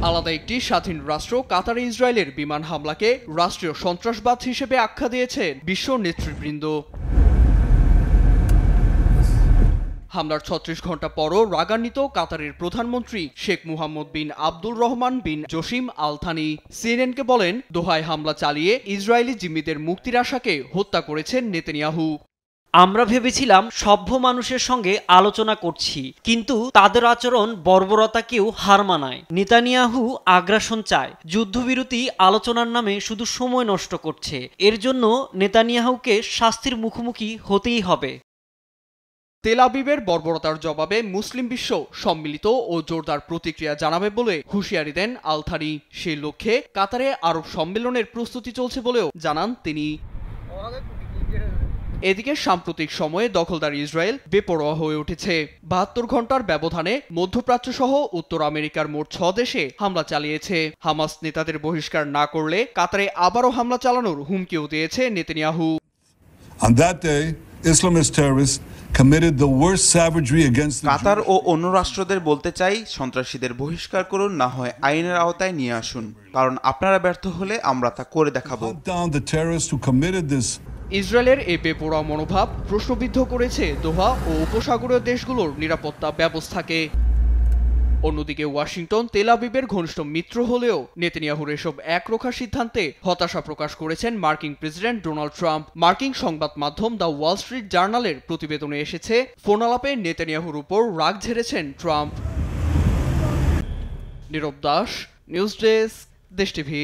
আলাদা একটি স্বাধীন রাষ্ট্র কাতারে ইসরায়েলের বিমান হামলাকে রাষ্ট্রীয় সন্ত্রাসবাদ হিসেবে আখ্যা দিয়েছেন বিশ্ব নেতৃবৃন্দ। হামলার ৩৬ ঘণ্টা পরও রাগান্বিত কাতারের প্রধানমন্ত্রী শেখ মুহাম্মদ বিন আব্দুর রহমান বিন জসিম আল থানি সিএনএনকে বলেন, দোহায় হামলা চালিয়ে ইসরায়েলি জিম্মিদের মুক্তির আশাকে হত্যা করেছেন নেতানিয়াহু। আমরা ভেবেছিলাম সভ্য মানুষের সঙ্গে আলোচনা করছি, কিন্তু তাদের আচরণ বর্বরতাকেও হার মানায়। নেতানিয়াহু আগ্রাসন চায়, যুদ্ধবিরতি আলোচনার নামে শুধু সময় নষ্ট করছে। এর জন্য নেতানিয়াহুকে শাস্তির মুখোমুখি হতেই হবে। তেল আবিবের বর্বরতার জবাবে মুসলিম বিশ্ব সম্মিলিত ও জোরদার প্রতিক্রিয়া জানাবে বলে হুঁশিয়ারি দেন আল থানি। সেই লক্ষ্যে কাতারে আরব সম্মেলনের প্রস্তুতি চলছে বলেও জানান তিনি। এদিকে সাম্প্রতিক সময়ে দখলদার ইসরায়েল বেপরোয়া হয়ে উঠেছে। ৭২ ঘণ্টার ব্যবধানে মধ্যপ্রাচ্য সহ উত্তর আমেরিকার মোট ৬ দেশে হামলা চালিয়েছে। হামাস নেতাদের বহিষ্কার না করলে কাতারে আবারও হামলা চালানোর হুমকিও দিয়েছে Netanyahu. On that day, Islamist terrorists committed the worst savagery against the কাতার ও অন্য রাষ্ট্রদের বলতে চাই, সন্ত্রাসীদের বহিষ্কার করুন, না হয় আইনের আওতায় নিয়ে আসুন, কারণ আপনারা ব্যর্থ হলে আমরা তা করে দেখাবো। ইসরায়েলের এই বেপরোয়া মনোভাব প্রশ্নবিদ্ধ করেছে দোহা ও উপসাগরীয় দেশগুলোর নিরাপত্তা ব্যবস্থাকে। অন্যদিকে ওয়াশিংটন তেল আবিবের ঘনিষ্ঠ মিত্র হলেও নেতানিয়াহুর এসব একরোখা সিদ্ধান্তে হতাশা প্রকাশ করেছেন মার্কিন প্রেসিডেন্ট ডোনাল্ড ট্রাম্প। মার্কিন সংবাদ মাধ্যম দ্য ওয়াল স্ট্রিট জার্নালের প্রতিবেদনে এসেছে, ফোন আলাপে নেতানিয়াহুর উপর রাগ ঝেড়েছেন ট্রাম্প। নীরব দাস, নিউজ ডেস্ক, দেশ টিভি।